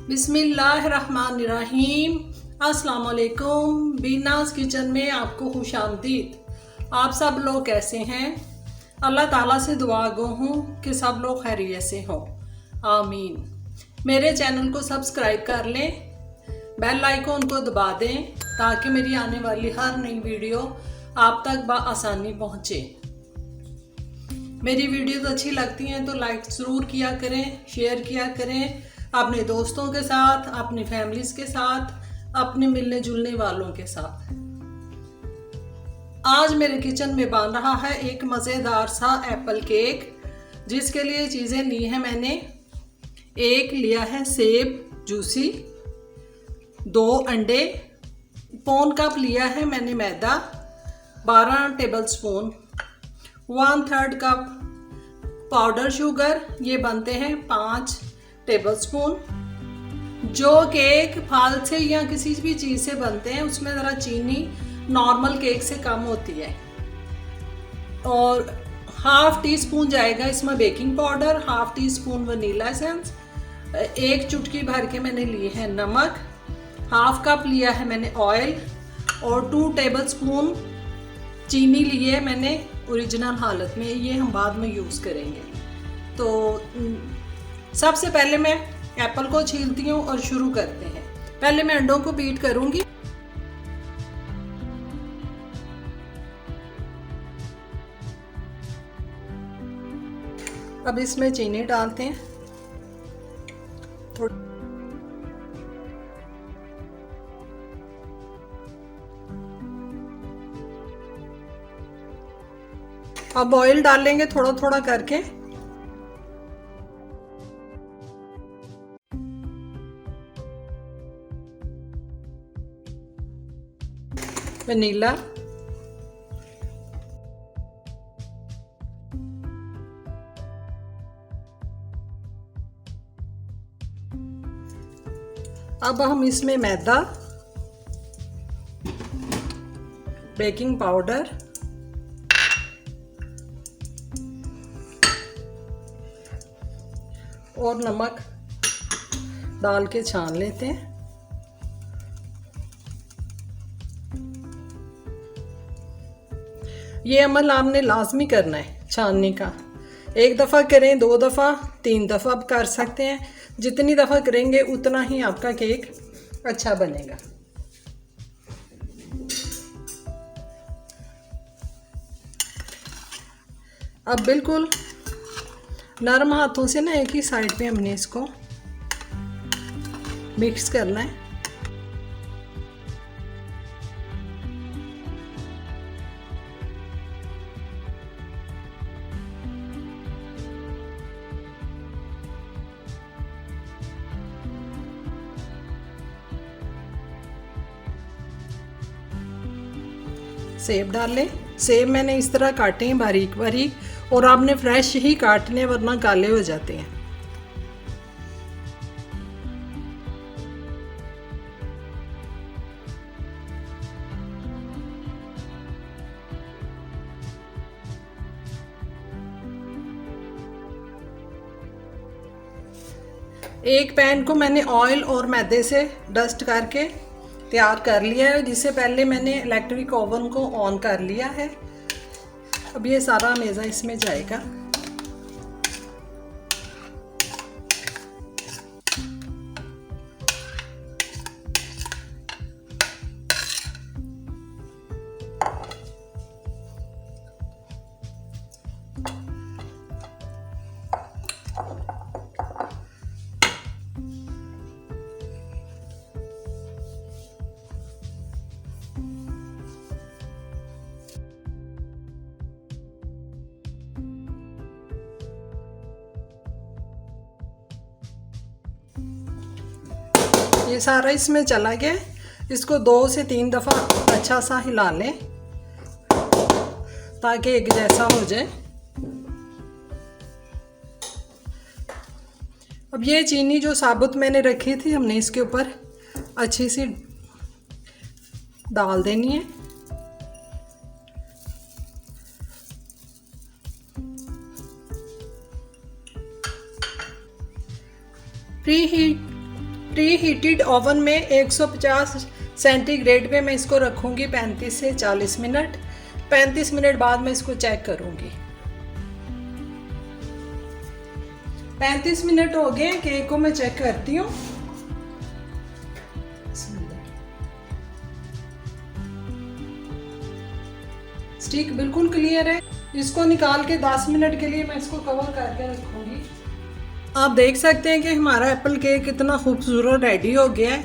बिस्मिल्लाहिर्रहमानिर्रहीम। अस्सलाम वालेकुम। बीनाज किचन में आपको खुशामदीद। आप सब लोग कैसे हैं? अल्लाह ताला से दुआ गो हूँ कि सब लोग खैरियत से हों, आमीन। मेरे चैनल को सब्सक्राइब कर लें, बेल आइकन को दबा दें ताकि मेरी आने वाली हर नई वीडियो आप तक बआसानी पहुँचे। मेरी वीडियोस अच्छी लगती हैं तो लाइक ज़रूर किया करें, शेयर किया करें अपने दोस्तों के साथ, अपनी फैमिलीज के साथ, अपने मिलने जुलने वालों के साथ। आज मेरे किचन में बन रहा है एक मज़ेदार सा एप्पल केक, जिसके लिए चीज़ें ली हैं मैंने। एक लिया है सेब जूसी, 2 अंडे, पौन कप लिया है मैंने मैदा, 12 टेबलस्पून, 1/3 कप पाउडर शुगर, ये बनते हैं 5 टेबलस्पून। जो केक फल से या किसी भी चीज़ से बनते हैं उसमें ज़रा चीनी नॉर्मल केक से कम होती है। और 1/2 टीस्पून जाएगा इसमें baking powder, 1/2 teaspoon vanilla essence, 1 चुटकी भर के मैंने लिए हैं नमक, 1/2 कप लिया है मैंने ऑयल और 2 टेबलस्पून चीनी लिए है मैंने ओरिजिनल हालत में। ये हम बाद में यूज़ करेंगे। तो सबसे पहले मैं एप्पल को छीलती हूँ और शुरू करते हैं। पहले मैं अंडों को बीट करूँगी। अब इसमें चीनी डालते हैं थोड़ी। अब ऑयल डाल लेंगे थोड़ा थोड़ा करके। वनीला, अब हम इसमें मैदा, बेकिंग पाउडर, और नमक डाल के छान लेते हैं। ये अमल आपने लाजमी करना है छानने का। 1 दफ़ा करें, 2 दफ़ा, 3 दफ़ा कर सकते हैं। जितनी दफ़ा करेंगे उतना ही आपका केक अच्छा बनेगा। अब बिल्कुल नरम हाथों से ना एक ही साइड पे हमने इसको मिक्स करना है। सेब डाल लें। सेब मैंने इस तरह काटे हैं बारीक बारीक, और आपने फ्रेश ही काटने वरना काले हो जाते हैं। एक पैन को मैंने ऑयल और मैदे से डस्ट करके तैयार कर लिया है, जिससे पहले मैंने इलेक्ट्रिक ओवन को ऑन कर लिया है। अब ये सारा मेज़ा इसमें जाएगा। ये सारा इसमें चला गया। इसको 2 से 3 दफ़ा अच्छा सा हिला लें ताकि एक जैसा हो जाए। अब ये चीनी जो साबुत मैंने रखी थी हमने इसके ऊपर अच्छी सी डाल देनी है। Pre heat pre heated oven में 150 सेंटीग्रेड पे मैं इसको रखूँगी 35 से 40 मिनट। 35 मिनट बाद मैं इसको चेक करूँगी। 35 मिनट हो गए, केक को मैं चेक करती हूँ। स्टिक बिल्कुल क्लियर है। इसको निकाल के 10 मिनट के लिए मैं इसको कवर करके रखूँगी। आप देख सकते हैं कि हमारा एप्पल केक कितना खूबसूरत रेडी हो गया है।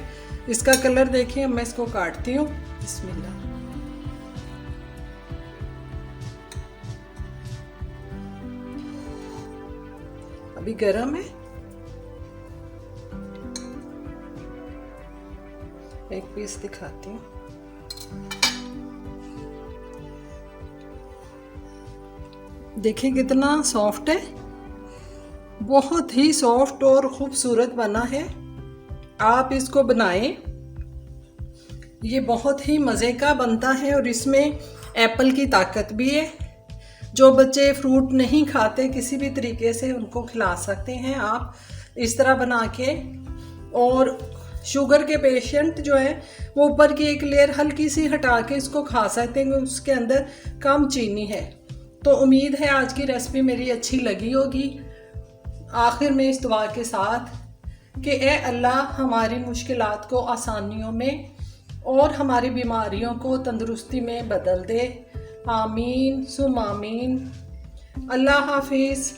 इसका कलर देखिए। मैं इसको काटती हूँ। बिस्मिल्लाह। अभी गरम है। एक पीस दिखाती हूँ। देखिए कितना सॉफ्ट है, बहुत ही सॉफ्ट और खूबसूरत बना है। आप इसको बनाएं, ये बहुत ही मज़े का बनता है और इसमें एप्पल की ताकत भी है। जो बच्चे फ्रूट नहीं खाते किसी भी तरीके से उनको खिला सकते हैं आप इस तरह बना के। और शुगर के पेशेंट जो है वो ऊपर की एक लेयर हल्की सी हटा के इसको खा सकते हैं, उसके अंदर कम चीनी है। तो उम्मीद है आज की रेसिपी मेरी अच्छी लगी होगी। आखिर में इस दुआ के साथ कि ए अल्लाह हमारी मुश्किलात को आसानियों में और हमारी बीमारियों को तंदुरुस्ती में बदल दे। आमीन सुम आमीन। अल्लाह हाफिज़।